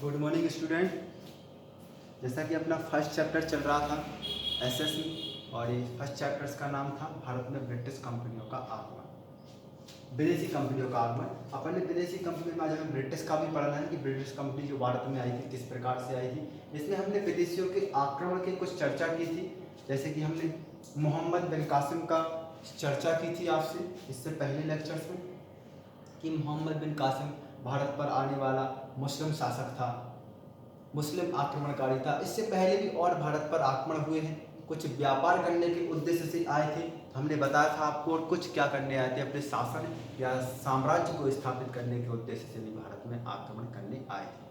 Good morning student. जैसा कि अपना फर्स्ट चैप्टर चल रहा था एसएस में, और ये फर्स्ट चैप्टर्स का नाम था भारत में ब्रिटिश कंपनियों का आगमन, विदेशी कंपनियों का आगमन। अपन ने विदेशी कंपनी में आज हमें ब्रिटिश का भी पढ़ना है कि ब्रिटिश कंपनी जो भारत में आई थी किस प्रकार से आई थी। इसमें हमने विदेशियों के आक्रमण की कुछ चर्चा की थी, जैसे कि हमने मोहम्मद बिन कासिम का चर्चा की थी आपसे इससे पहले लेक्चर्स में, कि मोहम्मद बिन कासिम भारत पर आने वाला मुस्लिम शासक था, मुस्लिम आक्रमणकारी था। इससे पहले भी और भारत पर आक्रमण हुए हैं, कुछ व्यापार करने के उद्देश्य से आए थे। हमने बताया था आपको, और कुछ क्या करने आए थे, अपने शासन या साम्राज्य को स्थापित करने के उद्देश्य से भी भारत में आक्रमण करने आए थे।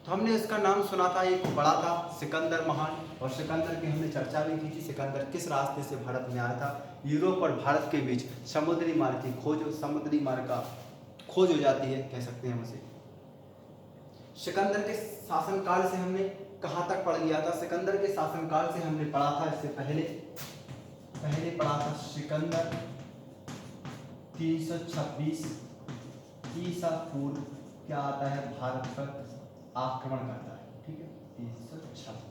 तो हमने इसका नाम सुना था, एक बड़ा था सिकंदर महान, और सिकंदर की हमने चर्चा भी की थी। सिकंदर किस रास्ते से भारत में आया था? यूरोप और भारत के बीच समुद्री मार्ग की खोज, समुद्री मार्ग का खोज हो जाती है, कह सकते हैं हम उसे। सिकंदर के शासनकाल से हमने कहाँ तक पढ़ लिया था? सिकंदर के शासनकाल से हमने पढ़ा था, इससे पहले पढ़ा था सिकंदर 326 ईसा पूर्व क्या आता है, भारत पर आक्रमण करता है। ठीक है, 326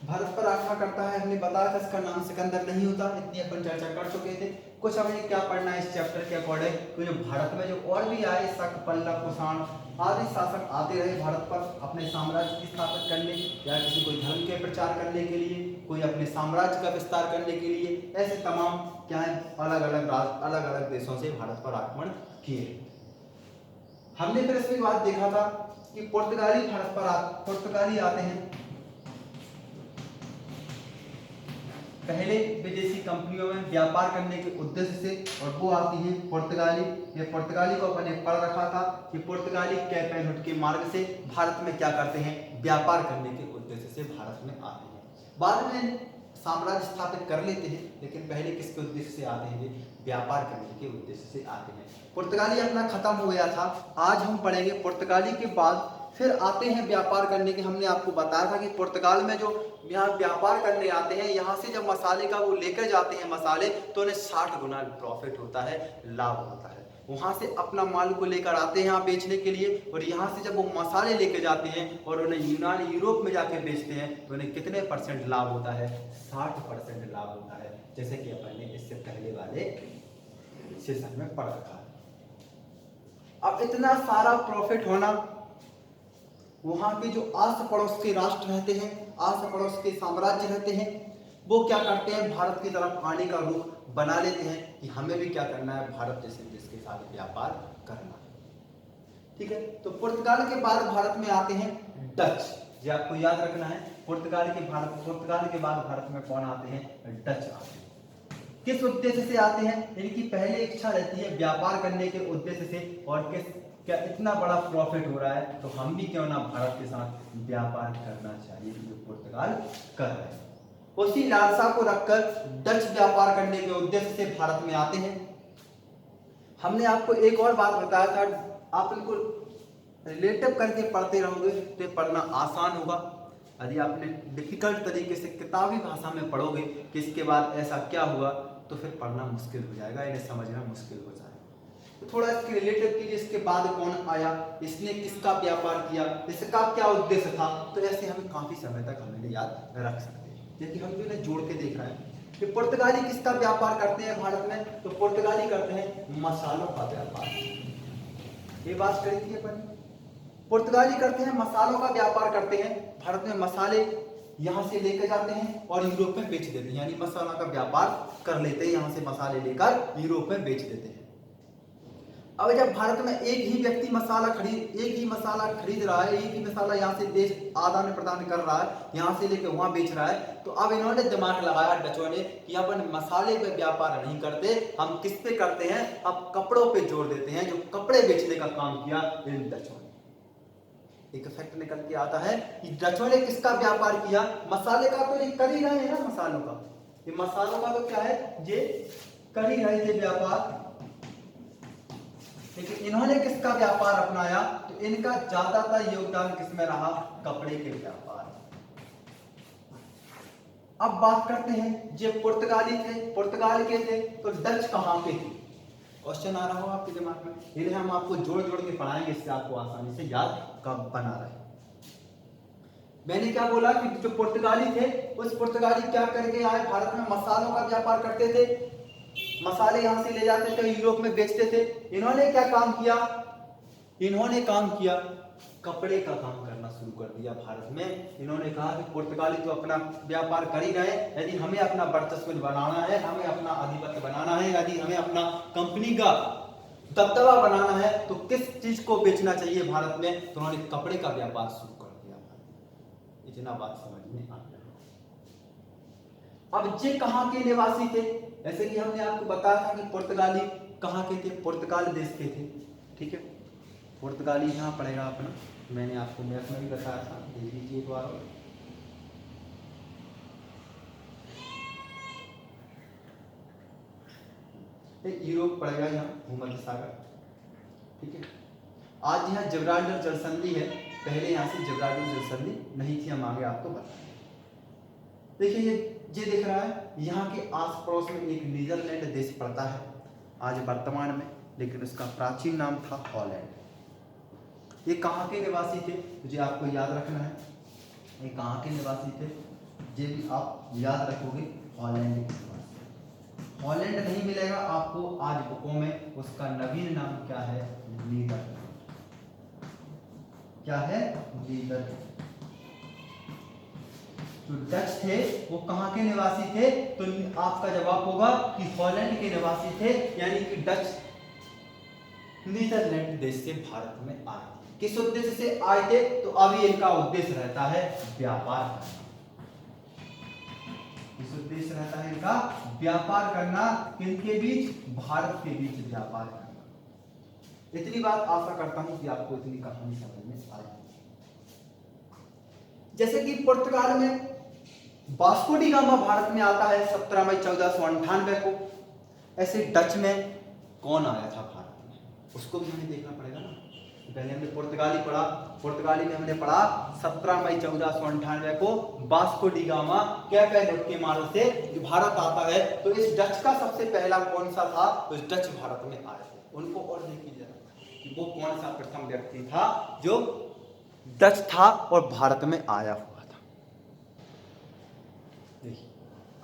भारत पर आक्रमण करता है। हमने बताया था इसका नाम सिकंदर नहीं होता, इतनी अपन चर्चा कर चुके थे। कुछ हमें क्या पढ़ना है इस चैप्टर के अकॉर्डिंग, तो जो भारत में जो और भी आए, शक, पल्लव, कुषाण आदि शासक आते रहे भारत पर अपने साम्राज्य की स्थापना करने, या किसी कोई धर्म के प्रचार करने के लिए, कोई अपने साम्राज्य का विस्तार करने के लिए, ऐसे तमाम क्या है, अलग अलग देशों से भारत पर आक्रमण किए। हमने फिर इसमें बात देखा था कि पुर्तगाली भारत पर पुर्तगाली आते हैं पहले विदेशी कंपनियों में व्यापार करने के उद्देश्य से, और वो आती हैं पुर्तगाली। ये पुर्तगाली को अपन ने पढ़ रखा था कि पुर्तगाली कैप एंड रूट के मार्ग से भारत में क्या करते हैं, व्यापार करने के उद्देश्य से भारत में आते हैं। बाद में साम्राज्य स्थापित कर लेते हैं, लेकिन पहले किसके उद्देश्य से आते हैं? ये व्यापार करने के उद्देश्य से आते हैं। पुर्तगाली अपना खत्म हो गया था, आज हम पढ़ेंगे पुर्तगाली के बाद फिर आते हैं व्यापार करने के। हमने आपको बताया था कि पुर्तगाल में जो यहाँ व्यापार करने आते हैं, यहाँ से जब मसाले का वो लेकर जाते हैं मसाले, तो उन्हें 60 गुना प्रॉफिट होता है, लाभ होता है। वहाँ से अपना माल को लेकर आते हैं यहाँ बेचने के लिए, और यहाँ से जब वो मसाले लेकर जाते हैं और उन्हें यूरोप में जाके बेचते हैं, तो उन्हें कितने % लाभ होता है? 60% लाभ होता है, जैसे कि अपन ने इससे पहले वाले सेशन में पढ़ रखा है। अब इतना सारा प्रॉफिट होना, वहां के जो आस पड़ोस के राष्ट्र रहते हैं, आस पड़ोस के साम्राज्य रहते हैं, वो क्या करते हैं, भारत की तरफ आने का रुख बना लेते हैं कि हमें भी क्या करना है, भारत जैसे देश के साथ व्यापार करना है। ठीक है, तो पुर्तगाल के बाद भारत में आते हैं डच। ये आपको याद रखना है, पुर्तगाल के बाद भारत में कौन आते हैं? डच आते हैं। किस उद्देश्य से आते हैं? इनकी पहले इच्छा रहती है व्यापार करने के उद्देश्य से, और क्या इतना बड़ा प्रॉफिट हो रहा है तो हम भी क्यों ना भारत के साथ व्यापार करना चाहिए, जो पुर्तगाल कर रहे हैं। उसी लालसा को रखकर डच व्यापार करने के उद्देश्य से भारत में आते हैं। हमने आपको एक और बात बताया था, आप इनको रिलेटिव करके पढ़ते रहोगे तो पढ़ना आसान होगा। यदि आपने डिफिकल्ट तरीके से किताबी भाषा में पढ़ोगे कि इसके बाद ऐसा क्या हुआ, तो फिर पढ़ना मुश्किल हो जाएगा, इन्हें समझना मुश्किल हो जाएगा। तो थोड़ा इसके रिलेटिव कीजिए, इसके बाद कौन आया, इसने किसका व्यापार किया, इसका क्या उद्देश्य था, तो ऐसे हमें काफी समय तक हमें याद रख सकते हैं, क्योंकि हम जो इन्हें जोड़ के देख रहे हैं कि पुर्तगाली किसका व्यापार करते हैं भारत में, तो पुर्तगाली करते हैं मसालों का व्यापार। ये बात करी थी अपन, पुर्तगाली करते हैं मसालों का व्यापार करते हैं। भारत में मसाले यहाँ से लेकर जाते हैं और यूरोप में बेच देते हैं, यानी मसाला का व्यापार कर लेते हैं, यहाँ से मसाले लेकर यूरोप में बेच देते हैं। अब जब भारत में एक ही व्यक्ति एक ही मसाला खरीद रहा है, एक ही मसाला यहाँ से देश आदान प्रदान कर रहा है, यहाँ से लेकर वहां बेच रहा है, तो अब इन्होंने दिमाग लगाया डचों ने कि अपन मसाले पे व्यापार नहीं करते, हम किस पे करते हैं, अब कपड़ों पे जोर देते हैं। जो कपड़े बेचने का काम किया इन डचों ने। एक इफेक्ट निकल के आता है कि डचों ने किसका व्यापार किया, मसाले का तो ये कर ही रहे हैं ना, मसालों का, ये मसालों का तो क्या है, ये कर ही रहे थे व्यापार, लेकिन इन्होंने किसका व्यापार अपनाया, तो इनका ज्यादातर योगदान किसमें रहा, कपड़े के व्यापार। अब बात करते हैं जो पुर्तगाल के थे, तो डच कहां पे थे? क्वेश्चन आ रहा हो आपके दिमाग में, ये हम आपको जोड़ जोड़ के पढ़ाएंगे, इससे आपको आसानी से याद कब बना रहे। मैंने क्या बोला कि जो पुर्तगाली थे, उस पुर्तगाली क्या करके आए भारत में, मसालों का व्यापार करते थे, मसाले यहाँ से ले जाते थे, यूरोप में बेचते थे। इन्होंने क्या काम किया, इन्होंने काम किया कपड़े का काम करना शुरू कर दिया भारत में। इन्होंने कहा कि पुर्तगाली तो अपना व्यापार कर ही रहे, यदि हमें अपना वर्चस्व बनाना है, हमें अपना आधिपत्य बनाना है, यदि हमें अपना कंपनी का दबदबा बनाना है, तो किस चीज को बेचना चाहिए भारत में, तो उन्होंने कपड़े का व्यापार शुरू कर दिया। इतना बात समझ में आ गया। अब ये कहाँ के निवासी थे, जैसे कि हमने आपको बताया था कि पुर्तगाली कहाँ के थे, पुर्तगाल देश के थे, ठीक है। पुर्तगाली यहाँ पड़ेगा अपना, मैंने आपको मैप में भी बताया था, देख लीजिए एक बार। यूरोप पड़ेगा यहाँ, भूमध्य सागर, ठीक है। आज यहाँ जिब्राल्टर जलसंधि है, पहले यहाँ से जिब्राल्टर जलसंधि नहीं थी, हम आगे आपको बताएंगे। देखिए ये दिख रहा है, यहाँ के आस पड़ोस में एक नीदरलैंड देश पड़ता है आज वर्तमान में, लेकिन उसका प्राचीन नाम था हॉलैंड। ये कहाँ के निवासी थे, मुझे आपको याद रखना है, ये कहाँ के निवासी थे, ये भी आप याद रखोगे, हॉलैंड के निवासी। हॉलैंड नहीं मिलेगा आपको आज बुकों में, उसका नवीन नाम क्या है, नीदरलैंड। क्या है, नीदरलैंड। जो डच थे वो कहाँ के निवासी थे, तो आपका जवाब होगा कि हॉलैंड के निवासी थे, यानी कि डच नीदरलैंड देश से भारत में आए। किस उद्देश्य से आए थे, तो अभी इनका उद्देश्य रहता है व्यापार करना। किस उद्देश्य रहता है इनका, व्यापार करना, किनके बीच, भारत के बीच व्यापार करना। इतनी बात आशा करता हूं कि आपको इतनी कहानी समझ में आई। जैसे कि पुर्तगाल में वास्को डी गामा भारत में आता है 17 मई 1498 को, ऐसे डच में कौन आया था भारत में, उसको भी हमें देखना पड़ेगा ना। पहले हमने पुर्तगाली पढ़ा, पुर्तगाली में हमने पढ़ा 17 मई 1498 को Vasco da Gama cape route के मार्ग से भारत आता है। तो इस डच का सबसे पहला कौन सा था, तो इस डच भारत में आए थे, उनको और देखिए जरा कि वो कौन सा प्रथम व्यक्ति था जो डच था और भारत में आया हुआ था। देखिए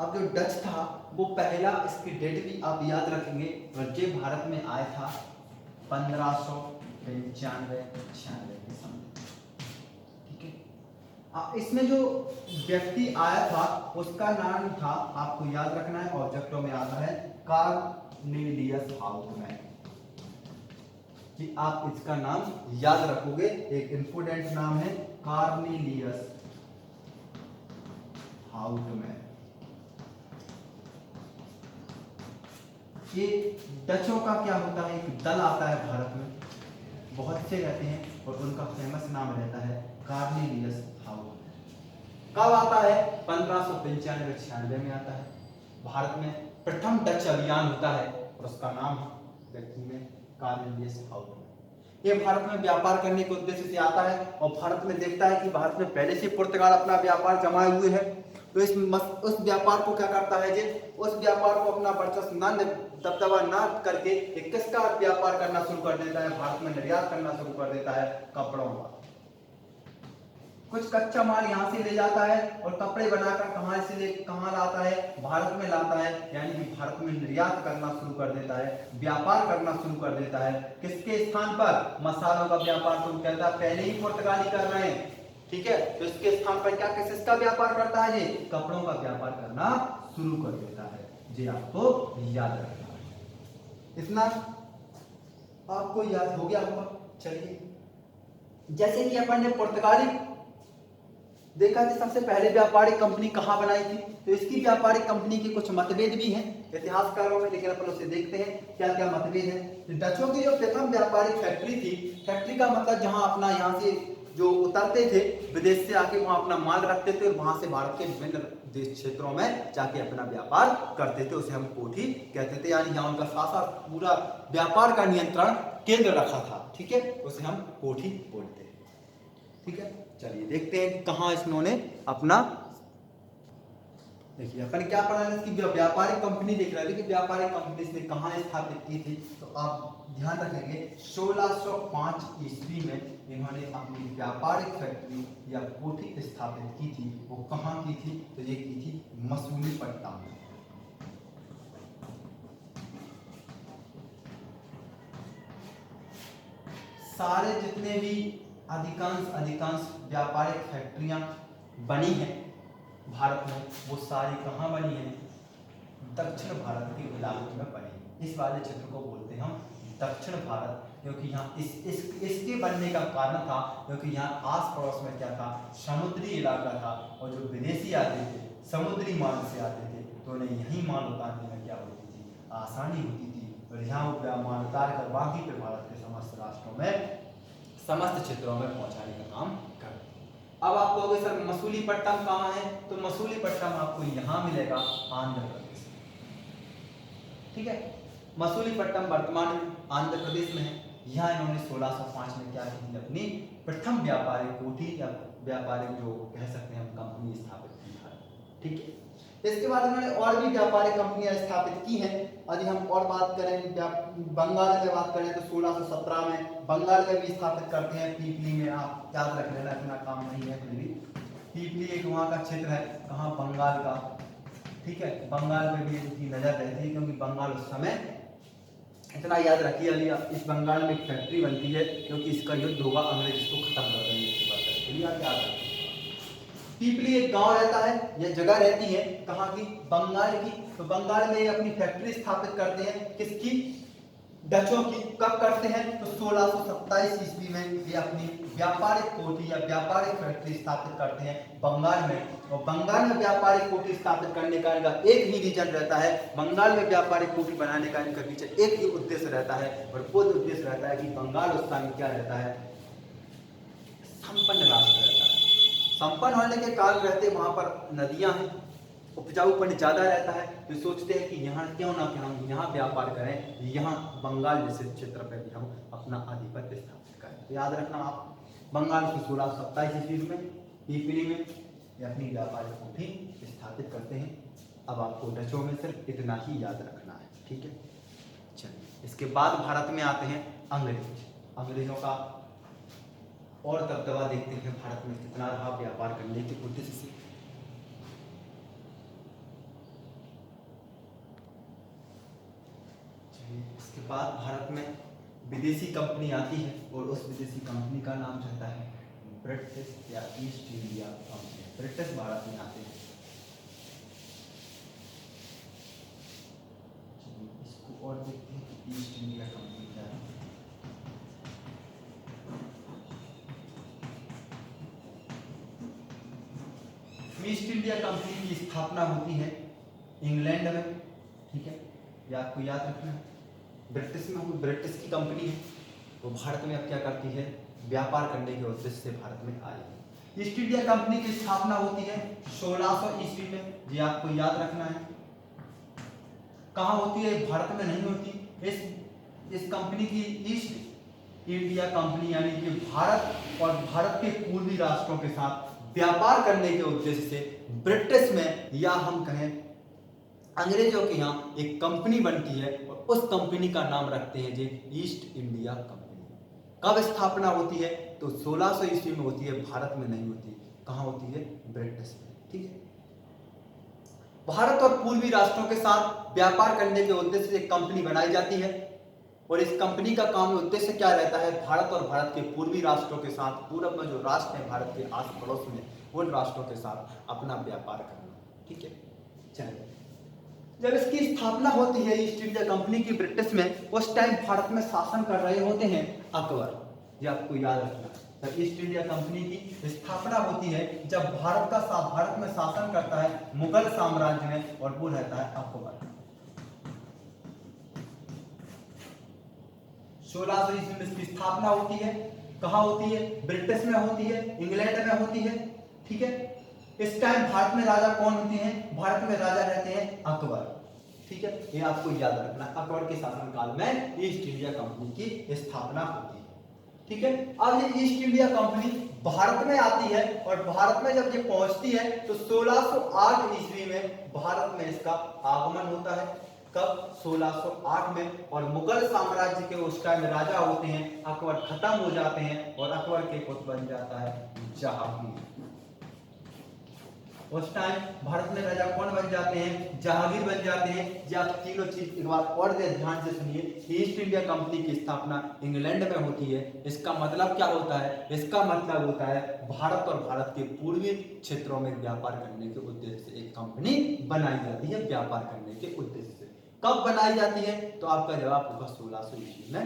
अब जो डच था वो पहला, इसकी डेट भी आप याद रखेंगे, और ये भारत में आया था 1595-96 के समय, ठीक है। इसमें जो व्यक्ति आया था उसका नाम था, आपको याद रखना है, ऑब्जेक्टों में आता है कार्नेलियस हाउटमैन, कि आप इसका नाम याद रखोगे, एक इंपोर्टेंट नाम है कार्नेलियस हाउटमैन। ये डचों का क्या होता है, एक दल आता है भारत में, बहुत से रहते हैं, और उनका फेमस नाम रहता है कार्नेलियस हाउटमैन। कब आता है, 1595-96 में आता है भारत में, प्रथम डच अभियान होता है, और उसका नाम व्यक्ति में कार्नेलियस हाउटमैन। ये भारत में व्यापार करने के उद्देश्य से आता है, और भारत में देखता है कि भारत में पहले से पुर्तगाल अपना व्यापार जमाए हुए है, तो उस व्यापार को क्या करता है जी, उस व्यापार को अपना वर्चस्व दबदबा ना करके किसका व्यापार करना शुरू कर देता है, भारत में निर्यात करना शुरू कर देता है, कपड़ों का। कुछ कच्चा माल यहाँ से ले जाता है और कपड़े बनाकर कहाँ लाता है, भारत में लाता है, यानी कि भारत में निर्यात करना शुरू कर देता है, व्यापार करना शुरू कर देता है। किसके स्थान पर, मसालों का व्यापार शुरू करता है, पहले ही पुर्तगाली कर रहे हैं, ठीक है, तो इसके स्थान पर क्या किसका व्यापार करता है, ये कपड़ों का व्यापार करना शुरू कर देता है। जी आपको याद रखना है, इतना आपको याद हो गया होगा। चलिए, जैसे कि अपन ने पुर्तगाली देखा कि सबसे पहले व्यापारिक कंपनी कहाँ बनाई थी, तो इसकी व्यापारिक कंपनी के कुछ मतभेद भी हैं इतिहासकारों में, लेकिन अपन उसे देखते हैं क्या क्या मतभेद है। तो डचों की जो प्रथम व्यापारिक फैक्ट्री थी, फैक्ट्री का मतलब जहां अपना यहाँ से जो उतरते थे विदेश से आके वहां अपना माल रखते थे और वहां से भारत के विभिन्न देश क्षेत्रों में जाके अपना व्यापार करते थे, उसे हम कोठी कहते थे, यानी यहाँ उनका सारा पूरा व्यापार का नियंत्रण केंद्र रखा था, ठीक है, उसे हम कोठी बोलते हैं, ठीक है। चलिए देखते हैं कहाँ इन्होंने अपना देखिए अपन क्या पढ़ा है, इसकी व्यापारिक कंपनी देख रहा है, लेकिन व्यापारिक कंपनी इसने कहाँ स्थापित की थी, तो आप ध्यान रखेंगे 1605 ईस्वी में इन्होंने अपनी व्यापारिक फैक्ट्री या कोठी स्थापित की थी। वो कहाँ की थी, तो ये की थी मसूलीपट्टनम में। सारे जितने भी अधिकांश व्यापारिक फैक्ट्रियां बनी हैं भारत में, वो सारी कहाँ बनी है, दक्षिण भारत के इलाके में बनी। इस वाले क्षेत्र को बोलते हैं हम दक्षिण भारत, क्योंकि यहाँ इसके बनने का कारण था क्योंकि यहाँ आस पड़ोस में क्या था, समुद्री इलाका था, और जो विदेशी आते थे समुद्री मार्ग से आते थे, तो उन्हें यही माल उतारने में क्या होती थी, आसानी होती थी, और यहाँ वो माल उतार कर बाकी पे भारत के समस्त राष्ट्रों में, समस्त क्षेत्रों में पहुंचाने का काम कर। अब आप कहोगे सर मसूलीपट्टनम कहाँ है, तो मसूलीपट्टनम आपको यहाँ मिलेगा, आंध्र प्रदेश। ठीक है, मसूलीपट्टनम वर्तमान में आंध्र प्रदेश में है। यहाँ इन्होंने 1605 में क्या की थी, अपनी प्रथम व्यापारिक कोठी या व्यापारिक जो कह सकते हैं हम कंपनी स्थापित की है। ठीक है, इसके बाद इन्होंने और भी व्यापारिक कंपनियां स्थापित की हैं। यदि हम और बात करें, बंगाल में बात करें तो 1617 में बंगाल में भी स्थापित करते हैं, पीपली में। आप याद रख लेना, इतना काम नहीं है फिर भी। पीपली एक वहाँ का क्षेत्र है, कहाँ, बंगाल का। ठीक है, बंगाल में भी इनकी नजर रहती है, क्योंकि बंगाल उस समय, इतना याद रखिए, अभी इस बंगाल में एक फैक्ट्री बनती है, क्योंकि इसका युद्ध होगा, अंग्रेज इसको खत्म कर देंगे। इसके बाद फैक्ट्री आप याद रखिए। पीपली एक गांव रहता है, यह जगह रहती है कहाँ की, बंगाल की। तो बंगाल में ये अपनी फैक्ट्री स्थापित करते हैं, किसकी, डचों की। कब करते हैं, तो 1627 ईस्वी में ये अपनी व्यापारिक कोठी या व्यापारिक फैक्ट्री स्थापित करते हैं बंगाल में। और बंगाल में व्यापारिक कोठी स्थापित करने का इनका एक ही रीजन रहता है, बंगाल में व्यापारिक कोठी बनाने का इनका पीछे एक ही उद्देश्य रहता है, और वो उद्देश्य रहता है कि बंगाल उस समय क्या रहता है, संपन्न राष्ट्र रहता है। संपन्न होने के कारण रहते वहां पर नदियां हैं, उपजाऊपन ज्यादा रहता है, तो सोचते हैं कि यहाँ क्यों ना कि हम यहाँ व्यापार करें, यहाँ बंगाल जैसे क्षेत्र पर भी हम अपना आधिपत्य स्थापित करें। तो याद रखना आप, बंगाल की 1627 ईस्वी में पीपली में ये अपनी व्यापारिक कोठी स्थापित करते हैं। अब आपको डचों में सिर्फ इतना ही याद रखना है। ठीक है, चलिए इसके बाद भारत में आते हैं अंग्रेज। अंग्रेजों का और दबदबा देखते हैं भारत में कितना रहा व्यापार करने के उद्देश्य से। इसके बाद भारत में विदेशी कंपनी आती है, और उस विदेशी कंपनी का नाम रहता है ब्रिटिश या east India company. British Bharat में आते हैं। इसको और देखते हैं कि ईस्ट इंडिया कंपनी क्या है। ईस्ट इंडिया कंपनी की स्थापना होती है इंग्लैंड में। ठीक है, ये आपको याद रखना है। ब्रिटिश में, ब्रिटिश की कंपनी है, वो भारत में अब क्या करती है, व्यापार करने के उद्देश्य से भारत में आई है। ईस्ट इंडिया कंपनी की स्थापना होती है 1600 ईस्वी में, ये आपको याद रखना है। कहाँ होती है, भारत में नहीं होती। इस कंपनी की ईस्ट इंडिया कंपनी यानी कि भारत और भारत के पूर्वी राष्ट्रों के साथ व्यापार करने के उद्देश्य से ब्रिटिश में, या हम कहें अंग्रेजों के यहाँ एक कंपनी बनती है, और उस कंपनी का नाम रखते हैं जी ईस्ट इंडिया कंपनी। कब स्थापना होती है, तो 1600 ईस्वी में होती है, भारत में नहीं होती। कहाँ होती है, ब्रिटिश में। ठीक है, भारत और पूर्वी राष्ट्रों के साथ व्यापार करने के उद्देश्य से एक कंपनी बनाई जाती है, और इस कंपनी का काम उद्देश्य क्या रहता है, भारत और भारत के पूर्वी राष्ट्रों के साथ, पूरब में जो राष्ट्र है भारत के आस पड़ोस में, उन राष्ट्रों के साथ अपना व्यापार करना। ठीक है, चलिए जब इसकी स्थापना होती है ईस्ट इंडिया कंपनी की ब्रिटिश में, उस टाइम भारत में शासन कर रहे होते हैं अकबर। ये आपको याद रखना। जब ईस्ट इंडिया कंपनी की स्थापना होती है, जब भारत में शासन करता है मुगल साम्राज्य में, और वो रहता है अकबर। 1600 ईस्वी में इसकी स्थापना होती है। कहाँ होती है, ब्रिटिश में होती है, इंग्लैंड में होती है। ठीक है, इस टाइम भारत में राजा कौन होते हैं, भारत में राजा रहते हैं अकबर। ठीक है, ये आपको याद रखना, अकबर के शासनकाल में ईस्ट इंडिया कंपनी की स्थापना होती है। ठीक है। अब ये ईस्ट इंडिया कंपनी भारत में आती है और भारत में जब ये पहुंचती है तो 1608 ईस्वी में भारत में इसका आगमन होता है। कब? 1608 में। और मुगल साम्राज्य के उस टाइम राजा होते हैं अकबर, खत्म हो जाते हैं और अकबर के पुत्र बन जाता है जहांगीर। उस टाइम भारत में राजा कौन बन जाते हैं? जहांगीर बन जाते हैं। ये आप तीनों चीज एक बार और ध्यान से सुनिए। ईस्ट इंडिया कंपनी की स्थापना इंग्लैंड में होती है। इसका मतलब क्या होता है? इसका मतलब होता है भारत और भारत के पूर्वी क्षेत्रों में व्यापार करने के उद्देश्य से एक कंपनी बनाई जाती है, व्यापार करने के उद्देश्य से। कब बनाई जाती है? तो आपका जवाब होगा 1600 ईस्वी में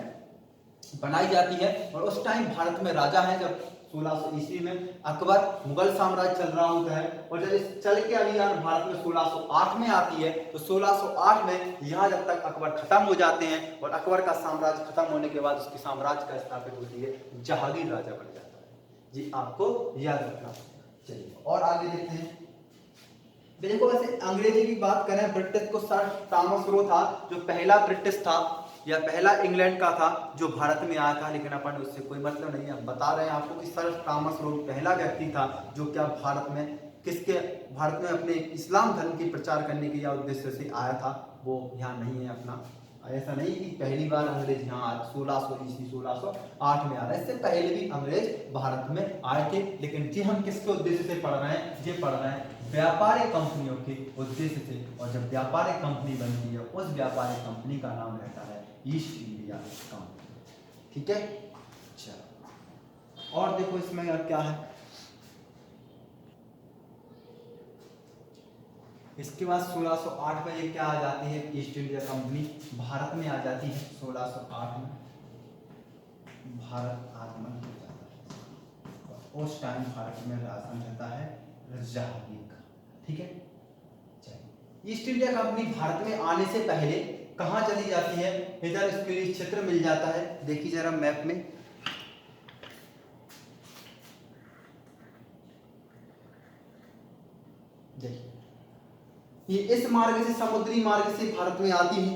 बनाई जाती है। और उस टाइम भारत में राजा है जब 1600 ईस्वी में अकबर, मुगल साम्राज्य चल रहा होता है। और जब इस चल के अभी भारत में 1608 में आती है तो 1608 में यहाँ जब तक अकबर खत्म हो जाते हैं और अकबर का साम्राज्य खत्म होने के बाद उसके साम्राज्य का स्थापित होती है जहांगीर राजा बन जाता है। जी आपको याद रखना। चलिए और आगे देखते हैं। देखो वैसे अंग्रेजी की बात करें, ब्रिटिश को सर थॉमस रो था जो पहला ब्रिटिश था या पहला इंग्लैंड का था जो भारत में आया था, लेकिन अपन उससे कोई मतलब नहीं है। हम बता रहे हैं आपको कि सर थॉमस रो पहला व्यक्ति था जो क्या भारत में भारत में अपने इस्लाम धर्म की प्रचार करने के उद्देश्य से आया था। वो यहाँ नहीं है अपना। ऐसा नहीं कि पहली बार अंग्रेज यहाँ 1608 में आ रहा है, इससे पहले भी अंग्रेज भारत में आए थे। लेकिन जी हम किसके उद्देश्य से पढ़ रहे हैं? ये पढ़ रहे हैं व्यापारिक कंपनियों के उद्देश्य से। और जब व्यापारिक कंपनी बनती है उस व्यापारिक कंपनी का नाम रहता है ईस्ट इंडिया कंपनी। ठीक है। चलो और देखो इसमें क्या है। इसके बाद 1608 में ये क्या आ जाती है? ईस्ट इंडिया कंपनी भारत में आ जाती है। 1608 में भारत आगमन हो जाता है। उस टाइम भारत में राजधानी रहता है जहांगीर का। ठीक है। चलिए ईस्ट इंडिया कंपनी भारत में आने से पहले कहां चली जाती है? इधर इसके लिए क्षेत्र मिल जाता है। देखिए जरा मैप में, देखिए ये इस मार्ग से, समुद्री मार्ग से भारत में आती है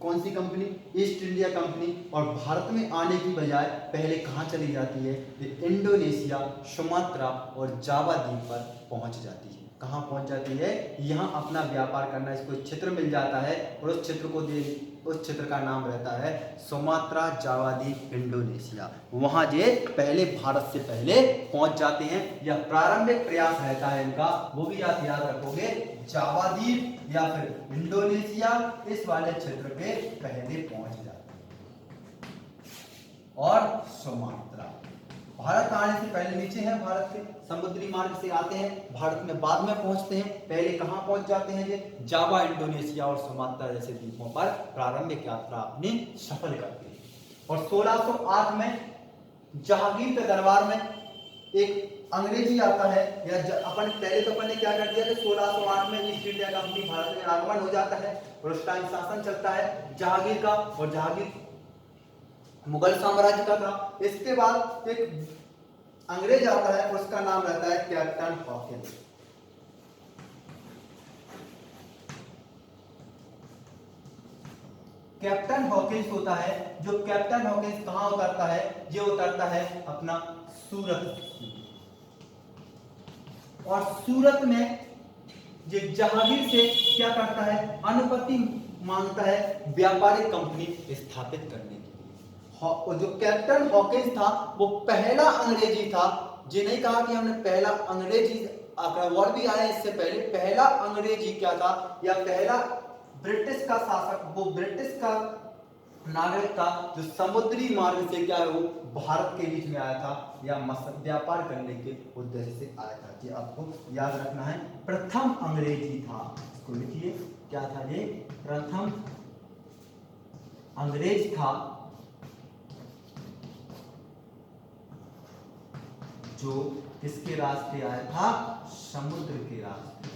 कौन सी कंपनी? East India company. और भारत में आने की बजाय पहले कहां चली जाती है? ये इंडोनेशिया, सुमात्रा और जावा द्वीप पर पहुंच जाती है। कहां पहुंच जाती है? यहां अपना व्यापार करना, इसको क्षेत्र मिल जाता है और उस क्षेत्र का नाम रहता है सुमात्रा, जावा द्वीप, इंडोनेशिया। वहां जे पहले भारत से पहले पहुंच जाते हैं। यह प्रारंभिक प्रयास रहता है इनका, वो भी आप याद रखोगे, जावा द्वीप या फिर इंडोनेशिया, इस वाले क्षेत्र पे पहले पहुंच जाते हैं। और सुमात्रा भारत आने से पहले नीचे है, भारत के समुद्री मार्ग से आते हैं, भारत में बाद में पहुंचते हैं। पहले कहां पहुंच जाते हैं? ये जावा, इंडोनेशिया और सुमात्रा जैसे द्वीपों पर प्रारंभिक यात्रा अपनी सफल करते हैं। और 1608 में जहांगीर के दरबार में एक अंग्रेजी आता है। या अपन पहले तो अपन ने क्या कर दिया कि 1608 में ईस्ट इंडिया कंपनी भारत में आगमन हो जाता है और उस टाइम शासन चलता है जहांगीर का, और जहांगीर मुगल साम्राज्य का था। इसके बाद एक अंग्रेज आता है, उसका नाम रहता है कैप्टन हॉकिंस। कैप्टन हॉकिंस होता है, जो कैप्टन हॉकिंस कहां उतरता है? ये उतरता है अपना सूरत। और सूरत में ये जहांगीर से क्या करता है? अनुमति मांगता है व्यापारिक कंपनी स्थापित करने के लिए। और जो कैप्टन हॉकिंस था वो पहला अंग्रेजी था। जी नहीं कहा कि हमने पहला अंग्रेजी, और भी आया इससे पहले। पहला अंग्रेजी क्या था या पहला ब्रिटिश का शासक, वो ब्रिटिश का नागरिक था जो समुद्री मार्ग से क्या है वो भारत के बीच में आया था या व्यापार करने के उद्देश्य से आया था। ये आपको याद रखना है। प्रथम अंग्रेजी था, इसको लिखिए, क्या था ये? प्रथम अंग्रेज था जो किसके रास्ते आया था? समुद्र के रास्ते।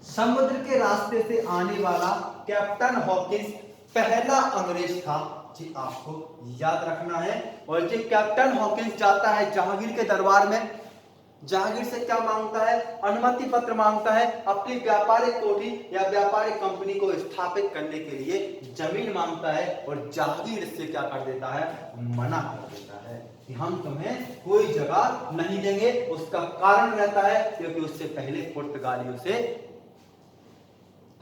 समुद्र के रास्ते से आने वाला कैप्टन हॉकिंस पहला अंग्रेज था। जी आपको याद रखना है। और जो कैप्टन हॉकिंस जाता है जहांगीर के दरबार में, जहांगीर से क्या मांगता है? अनुमति पत्र मांगता है अपनी व्यापारिक कोठी या व्यापारिक कंपनी को स्थापित करने के लिए जमीन मांगता है, और जहांगीर इससे क्या कर देता है? मना कर देता है कि हम तुम्हें कोई जगह नहीं देंगे। उसका कारण रहता है क्योंकि उससे पहले पुर्तगालियों से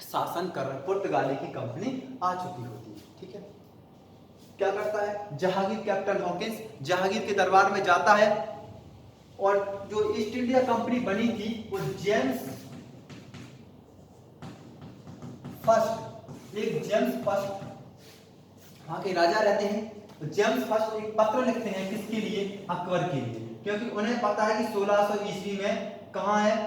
शासन कर पुर्तगाली की कंपनी आ चुकी होती है। ठीक है, क्या करता है जहांगीर? कैप्टन हॉकिंस जहांगीर के दरबार में जाता है, और जो ईस्ट इंडिया कंपनी बनी थी वो जेम्स फर्स्ट, एक जेम्स फर्स्ट वहां के राजा रहते हैं। तो जेम्स फर्स्ट एक पत्र लिखते हैं, किसके लिए? अकबर के लिए, क्योंकि उन्हें पता है कि 1600 ईस्वी में कहां है?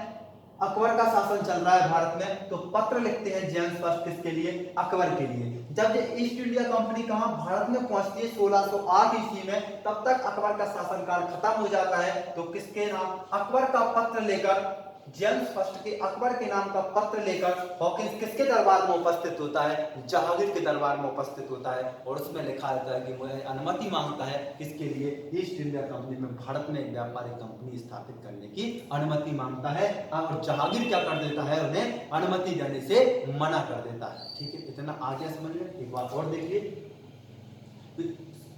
अकबर का शासन चल रहा है भारत में। तो पत्र लिखते हैं जेम्स फर्स्ट, किसके लिए? अकबर के लिए। जब ये ईस्ट इंडिया कंपनी कहां भारत में पहुंचती है 1608 ईस्वी में, तब तक अकबर का शासनकाल खत्म हो जाता है। तो किसके नाम? अकबर का पत्र लेकर, जेम्स फर्स्ट के अकबर के नाम का पत्र लेकर हॉकिंस किसके दरबार में उपस्थित होता है? जहांगीर के दरबार में उपस्थित होता है, और उसमें लिखा रहता है कि मुझे अनुमति मांगता है, किसके लिए? ईस्ट इंडिया कंपनी में भारत में एक व्यापारिक कंपनी स्थापित करने की अनुमति मांगता है, और जहांगीर क्या कर देता है? उन्हें अनुमति देने से मना कर देता है। ठीक है, इतना आगे समझ लें। एक बात और देखिए,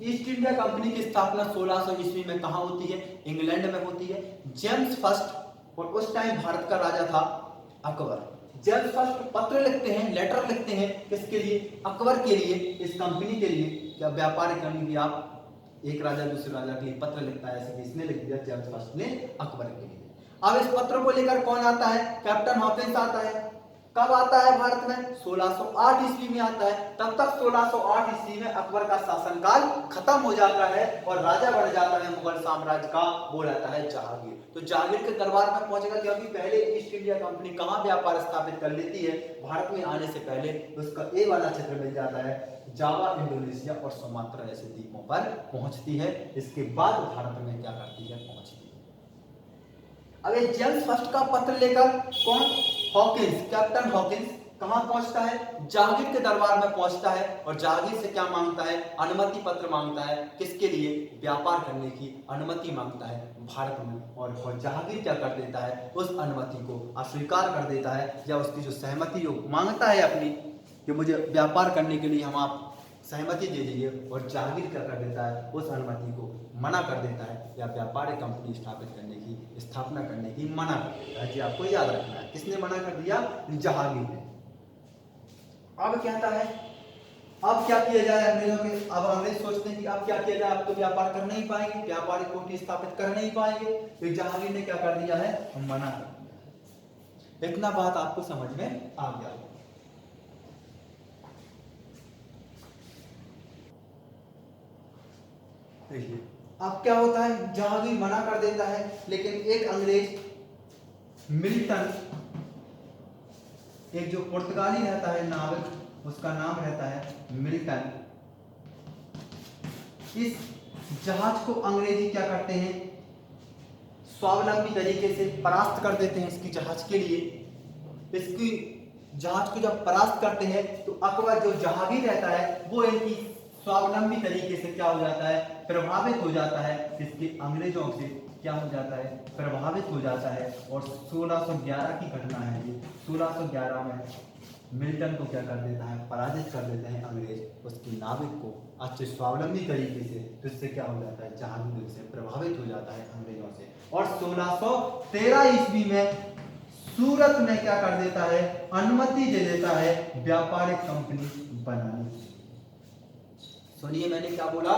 ईस्ट इंडिया कंपनी की स्थापना 1600 ईस्वी में कहां होती है? इंग्लैंड में होती है। जेम्स फर्स्ट, और उस टाइम भारत का राजा था अकबर। जेम्स फर्स्ट पत्र लिखते हैं, लेटर लिखते हैं, किसके लिए? अकबर के लिए, इस कंपनी के लिए। क्या व्यापारिक करने की आप एक राजा दूसरे राजा के लिए पत्र लिखता है, ऐसे इसने लिख दिया जेम्स फर्स्ट ने अकबर के लिए। अब इस पत्र को लेकर कौन आता है? कैप्टन हॉकिंस आता है। कब आता है भारत में? 1608 ईस्वी में आता है। तब तक 1608 ईस्वी में अकबर का शासनकाल खत्म हो जाता है, और राजा बन जाता है मुगल साम्राज्य का, वो रहता है जहांगीर। तो जहांगीर के दरबार में पहुंचेगा, क्योंकि पहले ईस्ट इंडिया कंपनी कहां व्यापार स्थापित कर लेती है? भारत में आने से पहले उसका ए वाला क्षेत्र मिल जाता है, जावा, इंडोनेशिया और सुमात्रा जैसे द्वीपों पर पहुंचती है। इसके बाद भारत में क्या करती है? पहुंचती है। अब ये जेम्स फर्स्ट का पत्र लेकर कौन? हॉकिंस, कैप्टन हॉकिंस कहां पहुंचता है? जहांगीर के दरबार में पहुंचता है, और जहांगीर से क्या मांगता है? अनुमति पत्र मांगता है, किसके लिए? व्यापार करने की अनुमति मांगता है भारत में। और जहांगीर क्या कर देता है? उस अनुमति को अस्वीकार कर देता है, या उसकी जो सहमति जो मांगता है अपनी, कि मुझे व्यापार करने के लिए हम आप सहमति दे दीजिए, और जहांगीर क्या कर देता है? उस अनुमति को मना कर देता है, या व्यापारिक कंपनी स्थापित करने की, स्थापना करने की मना कर देता है। जी आपको याद रखना है, किसने मना कर दिया? जहांगीर ने। अब कहता है अब क्या किया जाए अंग्रेजों के? अब अंग्रेज सोचते हैं कि अब क्या किया जाए, अब तो व्यापार कर नहीं पाएंगे, व्यापारिक कोठी स्थापित कर नहीं पाएंगे। तो जहांगीर ने क्या कर दिया है? मना कर दिया। इतना बात आपको समझ में आ गया। देखिए अब क्या होता है, जहांगीर मना कर देता है, लेकिन एक अंग्रेज मिल्टन, एक जो पुर्तगाली रहता है नाविक, उसका नाम रहता है मिल्टन, इस जहाज को अंग्रेजी क्या करते हैं? स्वावलंबी तरीके से परास्त कर देते हैं इसकी जहाज के लिए। इसकी जहाज को जब परास्त करते हैं, तो अकबर जो जहांगीर रहता है वो इनकी स्वावलंबी तरीके से क्या हो जाता है? प्रभावित हो जाता है। इसके अंग्रेजों से क्या हो जाता है? प्रभावित हो जाता है। और 1611 की घटना है ये। 1611 में मिल्टन को क्या कर देता है? पराजित कर देते हैं अंग्रेज, उसकी नाविक को अच्छे स्वावलंबी तरीके से। तो इससे क्या हो जाता है? जहांगीर से प्रभावित हो जाता है अंग्रेजों से, और 1613 ईस्वी में सूरत में क्या कर देता है? अनुमति दे देता है व्यापारिक कंपनी बनाने की। सुनिए मैंने क्या बोला,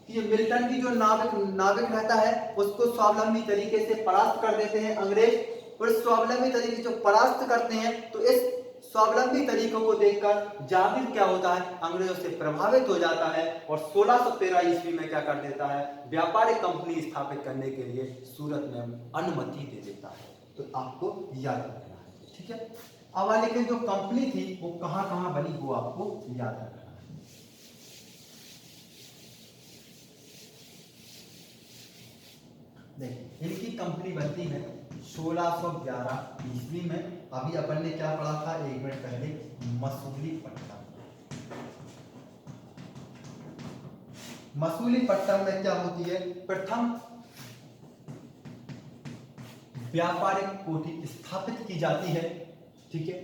कि मिल्टन की जो नाविक रहता है उसको स्वावलंबी तरीके से परास्त कर देते हैं अंग्रेज। और स्वावलंबी तरीके जो परास्त करते हैं, तो इस स्वावलंबी तरीकों को देखकर जहांगीर क्या होता है? अंग्रेजों से प्रभावित हो जाता है, और 1613 ईस्वी में क्या कर देता है? व्यापारिक कंपनी स्थापित करने के लिए सूरत में अनुमति दे देता है। तो आपको याद रखना है, ठीक है। अब लेकिन जो कंपनी थी वो कहां कहां बनी, वो आपको याद रखना है। देखिए इनकी कंपनी बनती है 1611 ईस्वी में। अभी अपन ने क्या पढ़ा था एक मिनट पहले? मसूलीपट्टनम। मसूलीपट्टनम में क्या होती है? प्रथम व्यापारिक कोठी स्थापित की जाती है, ठीक है,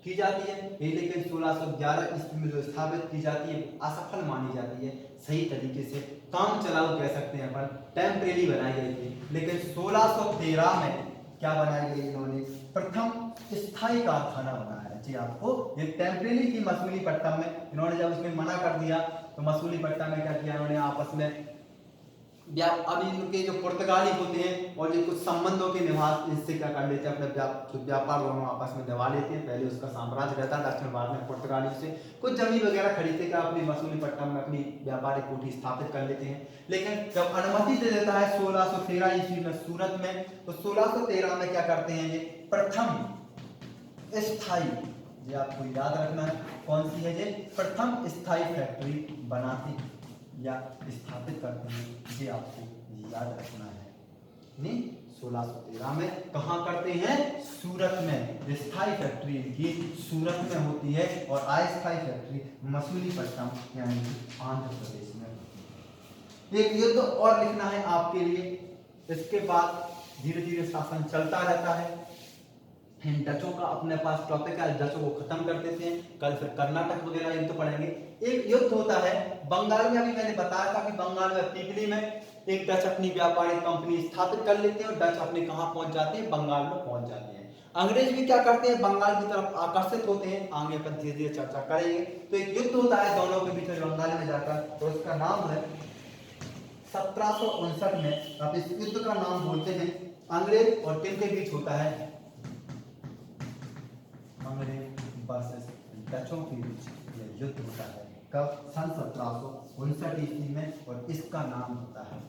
की जाती है ये, लेकिन 1611 ईस्वी में जो स्थापित की जाती है असफल मानी जाती है। सही तरीके से काम चलाऊ कह सकते हैं अपन, टेम्परेरी बनाई गई थी। लेकिन 1613 में क्या बनाई गई, इन्होंने प्रथम स्थायी कारखाना बनाया। जी आपको ये टेम्परेरी थी मसूलीपट्टनम में, इन्होंने जब उसमें मना कर दिया तो मसूलीपट्टनम में क्या किया इन्होंने आपस में अब इनके जो पुर्तगाली होते हैं और जो कुछ संबंधों के निवास इससे क्या कर लेते हैं, अपने जो व्यापार दोनों आपस में दबा लेते हैं। पहले उसका साम्राज्य रहता दक्षिण भारत में पुर्तगाली से कुछ जमीन वगैरह खरीदते क्या अपनी मसूलीपट्टनम में अपनी व्यापारिक कोठी स्थापित कर लेते हैं। लेकिन जब अनुमति दे देता है 1613 ईस्वी में सूरत में, तो 1613 में क्या करते हैं ये प्रथम स्थायी, ये आपको याद रखना है कौन सी है, ये प्रथम स्थायी फैक्ट्री बनाते या स्थापित करते हैं, ये आपको याद रखना है। नहीं 1613 में कहाँ करते हैं, सूरत में। स्थायी फैक्ट्री इनकी सूरत में होती है और अस्थायी फैक्ट्री मसूलीपट्टनम यानी आंध्र प्रदेश में होती है। एक युद्ध और लिखना है आपके लिए, इसके बाद धीरे धीरे शासन चलता रहता है। इन डचों का अपने पास टॉपिक है, डचों को खत्म कर देते हैं। कल फिर कर्नाटक वगैरह युद्ध पढ़ेंगे। एक युद्ध होता है बंगाल में, अभी मैंने बताया था कि बंगाल में पीपली में एक डच अपनी व्यापारिक कंपनी स्थापित कर लेते हैं और डच अपने कहाँ पहुंच जाते हैं, बंगाल में पहुंच जाते हैं। अंग्रेज भी क्या करते हैं, बंगाल की तरफ आकर्षित होते हैं। आगे अपन धीरे धीरे चर्चा करेंगे। तो एक युद्ध होता है दोनों के बीच में बंगाल में जाकर, तो उसका नाम है 1759 में। अब इस युद्ध का नाम बोलते हैं अंग्रेज और किन के बीच होता है, अंग्रेज वर्सेस डचों के बीच यह युद्ध होता है। कब, सन 1759 ईस्वी में, और इसका नाम होता है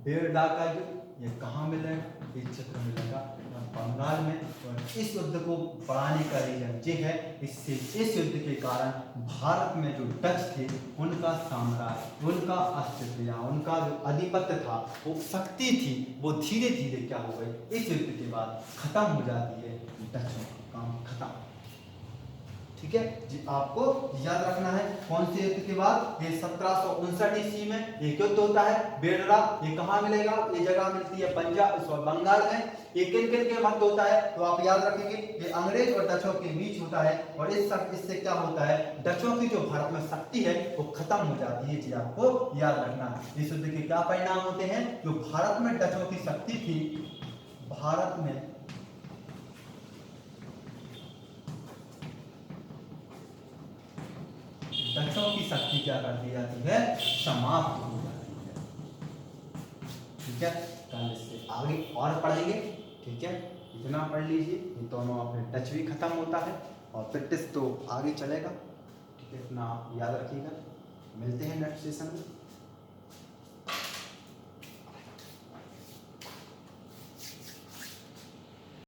बेरडा का युद्ध। ये कहाँ मिलेगा, इस क्षेत्र में मिलेगा बंगाल में। और इस युद्ध को बढ़ाने का रीजन ये है, इससे इस युद्ध के कारण भारत में जो डच थे उनका साम्राज्य, उनका अस्तित्व या उनका जो आधिपत्य था, वो शक्ति थी, वो धीरे धीरे क्या हो गई, इस युद्ध के बाद खत्म हो जाती है। डचों का काम खत्म, ठीक है जी। आपको याद रखना है कौन से युद्ध के बाद, ये 1759 ईस्वी में एक युद्ध होता है बेरडा। ये कहाँ मिलेगा, ये जगह मिलती है पंजाब और बंगाल में। ये किन किन के मध्य होता है, तो आप याद रखेंगे ये अंग्रेज और डचों के बीच होता है। और इससे क्या होता है, डचों की जो भारत में शक्ति है वो खत्म हो जाती है जी, आपको याद रखना है। इस युद्ध के क्या परिणाम होते हैं, जो भारत में डचों की शक्ति थी, भारत में डचों की शक्ति क्या कर दी जाती है, समाप्त हो जाती है, ठीक है। कल इससे आगे और पढ़ेंगे, ठीक है। इतना पढ़ लीजिए, ये दोनों अपने डच भी खत्म होता है और ब्रिटिश तो आगे चलेगा, ठीक है। इतना आप याद रखिएगा। मिलते हैं नेक्स्ट सेशन में।